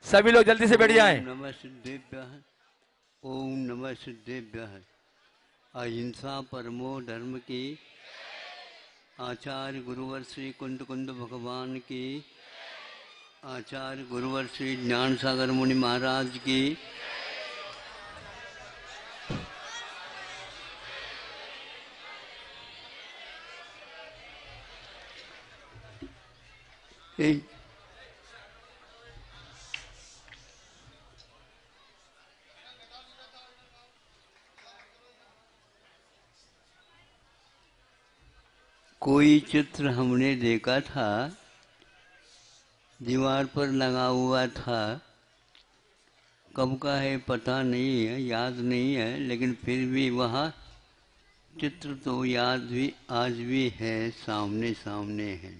सभी लोग जल्दी से बैठ ओम जाएं। नमः सिद्धेभ्यः। ओम नमः सिद्धेभ्यः। अहिंसा परमो धर्म की। आचार्य गुरुवर श्री कुंद कुंद भगवान की। आचार्य गुरुवर श्री ज्ञान सागर मुनि महाराज की। ए, कोई चित्र हमने देखा था, दीवार पर लगा हुआ था। कब का है पता नहीं है, याद नहीं है, लेकिन फिर भी वह चित्र तो याद भी आज भी है, सामने सामने है।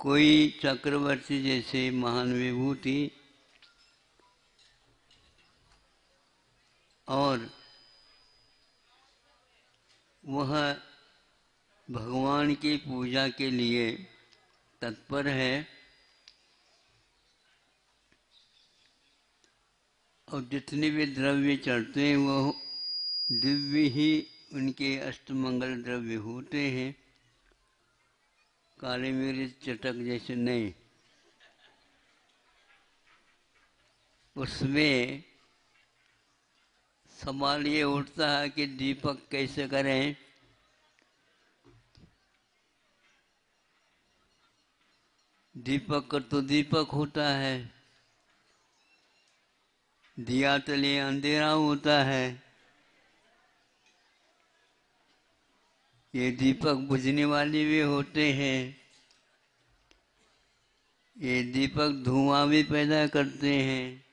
कोई चक्रवर्ती जैसे महान विभूति और वह भगवान की पूजा के लिए तत्पर है और जितने भी द्रव्य चढ़ते हैं वो दिव्य ही उनके अष्टमंगल द्रव्य होते हैं, काले मिर्च चटक जैसे नहीं। उसमें सवाल ये उठता है कि दीपक कैसे करें। दीपक का तो दीपक होता है, दिया तले अंधेरा होता है। ये दीपक बुझने वाले भी होते हैं, ये दीपक धुआं भी पैदा करते हैं,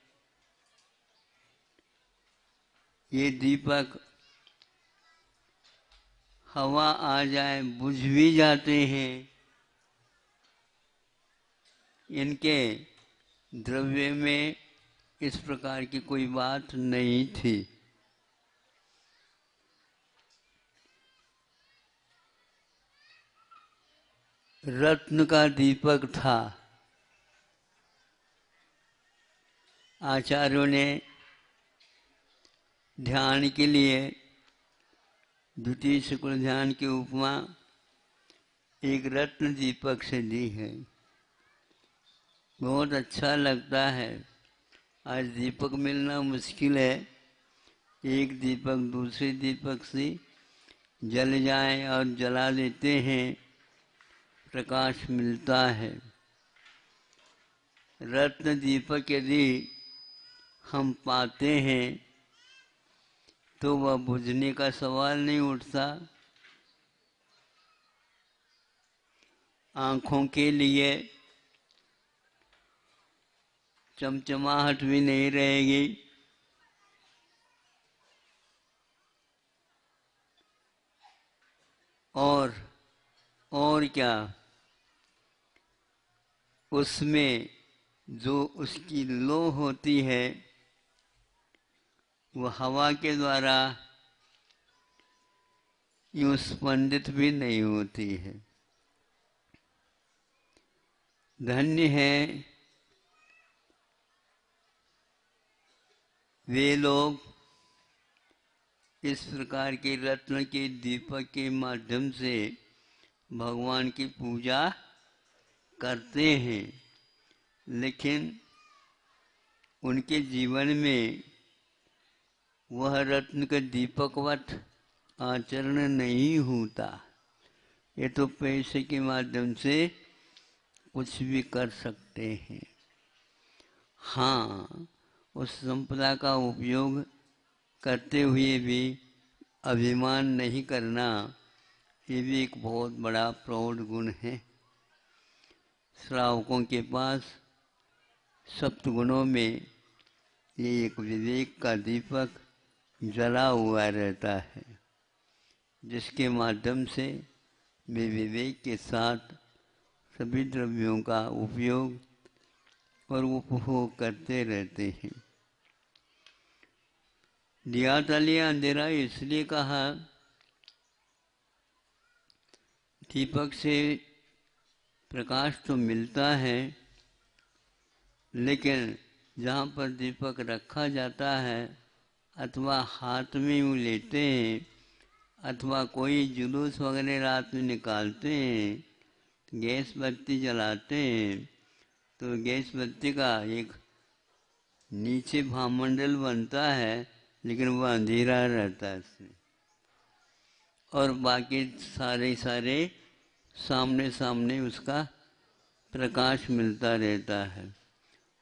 ये दीपक हवा आ जाए बुझ भी जाते हैं। इनके द्रव्य में इस प्रकार की कोई बात नहीं थी। रत्न का दीपक था। आचार्यों ने ध्यान के लिए द्वितीय शुक्ल ध्यान की उपमा एक रत्न दीपक से दी है। बहुत अच्छा लगता है। आज दीपक मिलना मुश्किल है। एक दीपक दूसरे दीपक से जल जाए और जला देते हैं, प्रकाश मिलता है। रत्न दीपक यदि हम पाते हैं तो वह बुझने का सवाल नहीं उठता। आँखों के लिए चमचमाहट भी नहीं रहेगी। और क्या, उसमें जो उसकी लो होती है वो हवा के द्वारा यूं स्पंदित भी नहीं होती है। धन्य है वे लोग इस प्रकार के रत्न के दीपक के माध्यम से भगवान की पूजा करते हैं, लेकिन उनके जीवन में वह रत्न का दीपकवत आचरण नहीं होता। ये तो पैसे के माध्यम से कुछ भी कर सकते हैं। हाँ, उस संपदा का उपयोग करते हुए भी अभिमान नहीं करना, ये भी एक बहुत बड़ा प्रौढ़ गुण है। श्रावकों के पास सप्तगुणों में ये एक विवेक का दीपक जला हुआ रहता है, जिसके माध्यम से वे विवेक के साथ सभी द्रव्यों का उपयोग और उपभोग करते रहते हैं। दिया तले अंधेरा इसलिए कहा, दीपक से प्रकाश तो मिलता है, लेकिन जहाँ पर दीपक रखा जाता है अथवा हाथ में यूँ लेते हैं अथवा कोई जुलूस वगैरह रात में निकालते हैं, गैस बत्ती जलाते हैं, तो गैस बत्ती का एक नीचे भामंडल बनता है लेकिन वह अंधेरा रहता है इसमें, और बाकी सारे सामने सामने उसका प्रकाश मिलता रहता है,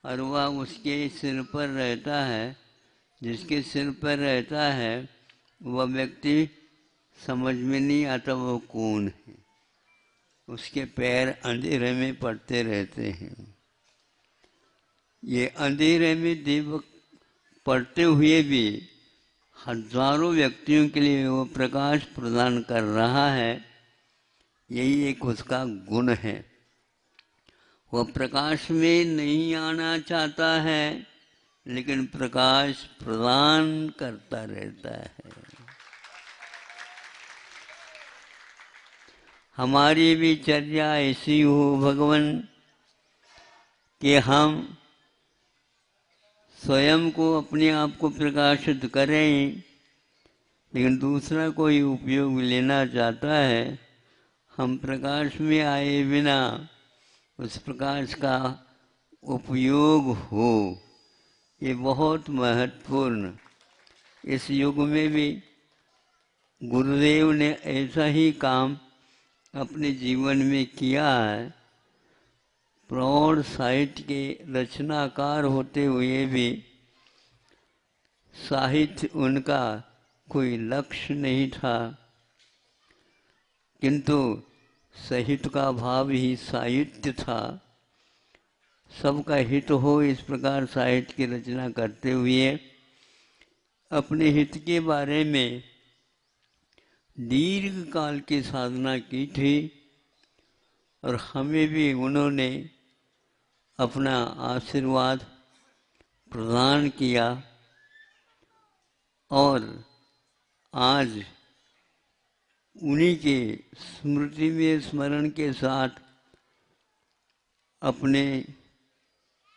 और वह उसके सिर पर रहता है। जिसके सिर पर रहता है वह व्यक्ति समझ में नहीं आता वो कौन है, उसके पैर अंधेरे में पड़ते रहते हैं। ये अंधेरे में दीपक पड़ते हुए भी हजारों व्यक्तियों के लिए वो प्रकाश प्रदान कर रहा है, यही एक उसका गुण है। वह प्रकाश में नहीं आना चाहता है लेकिन प्रकाश प्रदान करता रहता है। हमारी भी चर्या ऐसी हो भगवान कि हम स्वयं को अपने आप को प्रकाशित करें, लेकिन दूसरा कोई उपयोग लेना चाहता है, हम प्रकाश में आए बिना उस प्रकाश का उपयोग हो, ये बहुत महत्वपूर्ण। इस युग में भी गुरुदेव ने ऐसा ही काम अपने जीवन में किया है। प्रौढ़ साहित्य के रचनाकार होते हुए भी साहित्य उनका कोई लक्ष्य नहीं था, किंतु साहित्य का भाव ही साहित्य था। सबका हित हो इस प्रकार साहित्य की रचना करते हुए अपने हित के बारे में दीर्घ काल की साधना की थी, और हमें भी उन्होंने अपना आशीर्वाद प्रदान किया। और आज उन्हीं के स्मृति में स्मरण के साथ अपने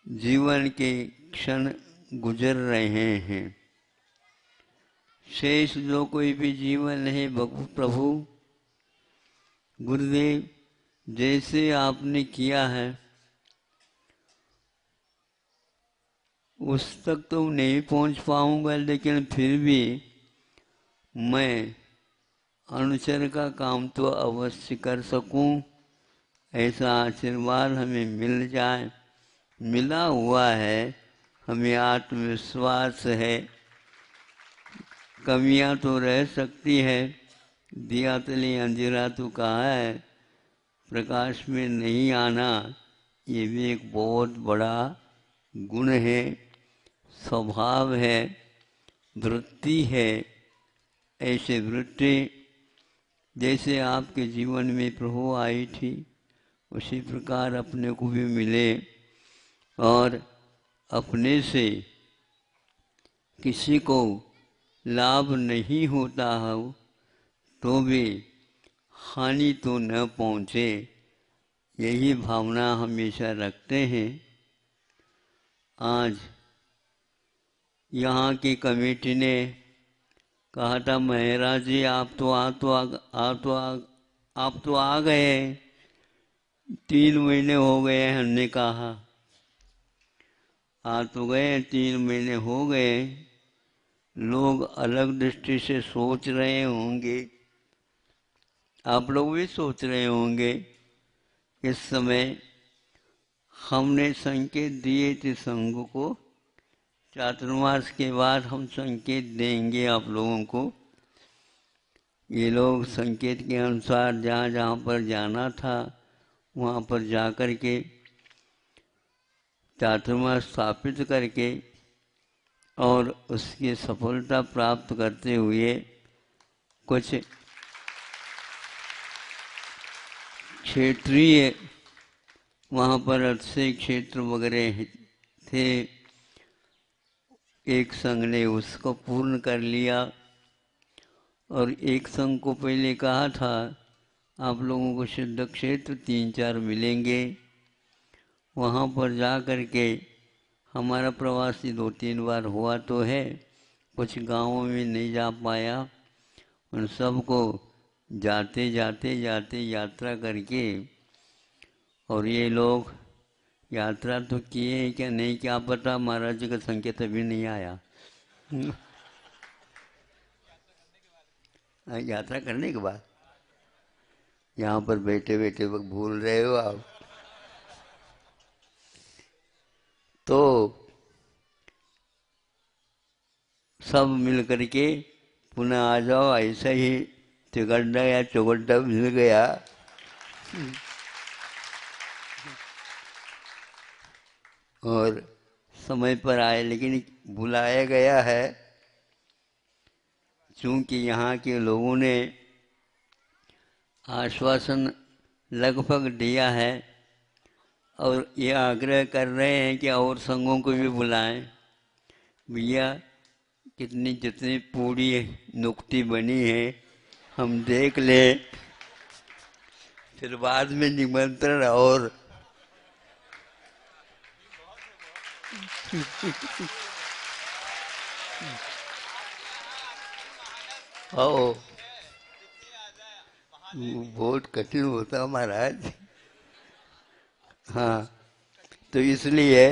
जीवन के क्षण गुजर रहे हैं। शेष जो कोई भी जीवन है प्रभु गुरुदेव जैसे आपने किया है उस तक तो नहीं पहुंच पाऊंगा, लेकिन फिर भी मैं अनुचर का काम तो अवश्य कर सकूं, ऐसा आशीर्वाद हमें मिल जाए। मिला हुआ है, हमें आत्मविश्वास है। कमियां तो रह सकती है, दिया तले अंधेरा तो कहा है, प्रकाश में नहीं आना ये भी एक बहुत बड़ा गुण है, स्वभाव है, वृत्ति है। ऐसे वृत्ति जैसे आपके जीवन में प्रभु आई थी उसी प्रकार अपने को भी मिले, और अपने से किसी को लाभ नहीं होता हो तो भी हानि तो न पहुँचे, यही भावना हमेशा रखते हैं। आज यहाँ की कमेटी ने कहा था महाराज जी आप तो आ गए, 3 महीने हो गए। हमने कहा आ तो गए, 3 महीने हो गए। लोग अलग दृष्टि से सोच रहे होंगे, आप लोग भी सोच रहे होंगे। इस समय हमने संकेत दिए थे संघ को, चातुर्मास के बाद हम संकेत देंगे आप लोगों को। ये लोग संकेत के अनुसार जहाँ जहाँ पर जाना था वहाँ पर जा कर के चातुर्मास स्थापित करके और उसकी सफलता प्राप्त करते हुए कुछ क्षेत्रीय वहाँ पर अच्छे क्षेत्र वगैरह थे, एक संघ ने उसको पूर्ण कर लिया। और एक संघ को पहले कहा था आप लोगों को सिद्ध क्षेत्र 3-4 मिलेंगे, वहाँ पर जा कर के हमारा प्रवासी 2-3 बार हुआ तो है, कुछ गांवों में नहीं जा पाया। उन सबको जाते जाते जाते यात्रा करके, और ये लोग यात्रा तो किए क्या नहीं क्या पता, महाराज जी का संकेत अभी नहीं आया। यात्रा करने के बाद यहाँ पर बैठे बैठे वक्त भूल रहे हो आप। तो सब मिल करके पुनः आ जाओ, ऐसा ही तिगड्डा या चौगड्डा मिल गया। और समय पर आए, लेकिन बुलाया गया है। चूंकि यहाँ के लोगों ने आश्वासन लगभग दिया है और ये आग्रह कर रहे हैं कि और संघों को भी बुलाएं। भैया कितनी जितनी पूरी नुक्ती बनी है हम देख लें, फिर बाद में निमंत्रण और आओ। बहुत कठिन होता महाराज। हाँ, तो इसलिए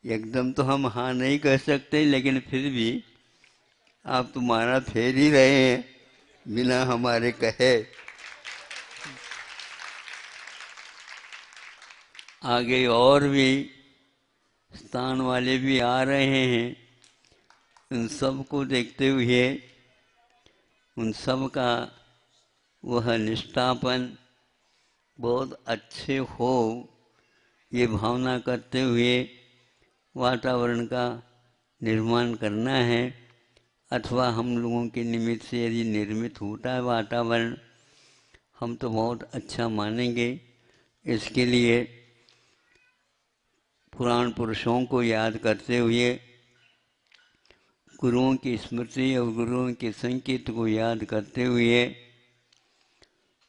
एकदम तो हम हाँ नहीं कह सकते, लेकिन फिर भी आप तो माना फेर ही रहे हैं बिना हमारे कहे। आगे और भी स्थान वाले भी आ रहे हैं। उन सब को देखते हुए उन सब का वह निष्ठापन बहुत अच्छे हो, ये भावना करते हुए वातावरण का निर्माण करना है। अथवा हम लोगों के निमित्त से यदि निर्मित होता है वातावरण, हम तो बहुत अच्छा मानेंगे। इसके लिए पुराण पुरुषों को याद करते हुए, गुरुओं की स्मृति और गुरुओं के संकेत को याद करते हुए,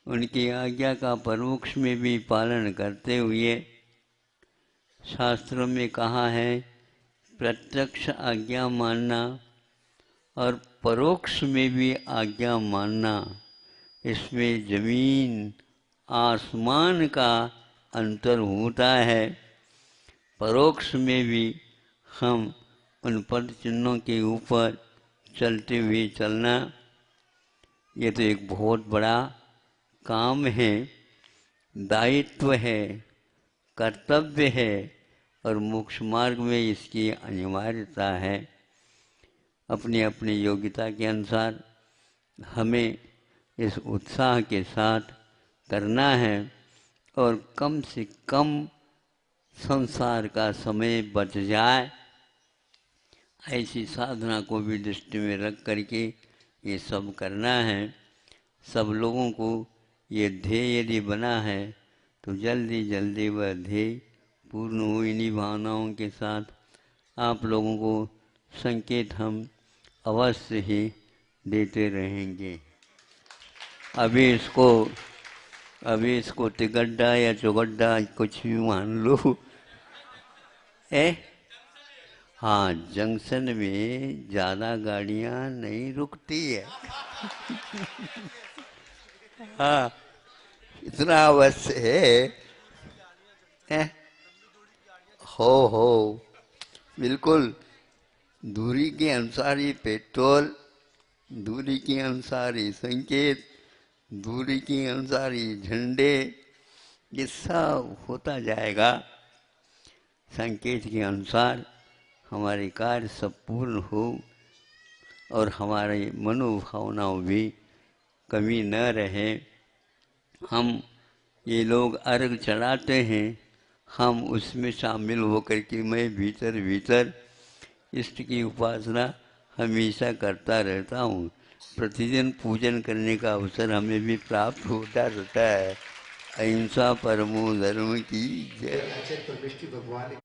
उनकी आज्ञा का परोक्ष में भी पालन करते हुए, शास्त्रों में कहा है प्रत्यक्ष आज्ञा मानना और परोक्ष में भी आज्ञा मानना, इसमें जमीन आसमान का अंतर होता है। परोक्ष में भी हम उन पद चिन्हों के ऊपर चलते हुए चलना, ये तो एक बहुत बड़ा काम है, दायित्व है, कर्तव्य है और मोक्ष मार्ग में इसकी अनिवार्यता है। अपनी अपनी योग्यता के अनुसार हमें इस उत्साह के साथ करना है और कम से कम संसार का समय बच जाए, ऐसी साधना को भी दृष्टि में रख करके ये सब करना है। सब लोगों को ये ध्येय यदि बना है तो जल्दी जल्दी वह ध्येय पूर्ण हो। इन्हीं भावनाओं के साथ आप लोगों को संकेत हम अवश्य ही देते रहेंगे। अभी इसको तिगड्डा या चौगड्डा कुछ भी मान लो। हाँ, जंक्शन में ज़्यादा गाड़ियाँ नहीं रुकती है। हाँ, इतना अवश्य है। हो बिल्कुल, दूरी के अनुसार ही पेट्रोल, दूरी के अनुसार ही संकेत, दूरी के अनुसार ही झंडे, ये सब होता जाएगा। संकेत के अनुसार हमारे कार्य सब पूर्ण हो और हमारी मनोभावनाओं भी कमी न रहे। हम ये अर्घ चढ़ाते हैं, हम उसमें शामिल होकर के मैं भीतर भीतर इष्ट की उपासना हमेशा करता रहता हूँ। प्रतिदिन पूजन करने का अवसर हमें भी प्राप्त होता रहता है। अहिंसा परमो धर्म की जय।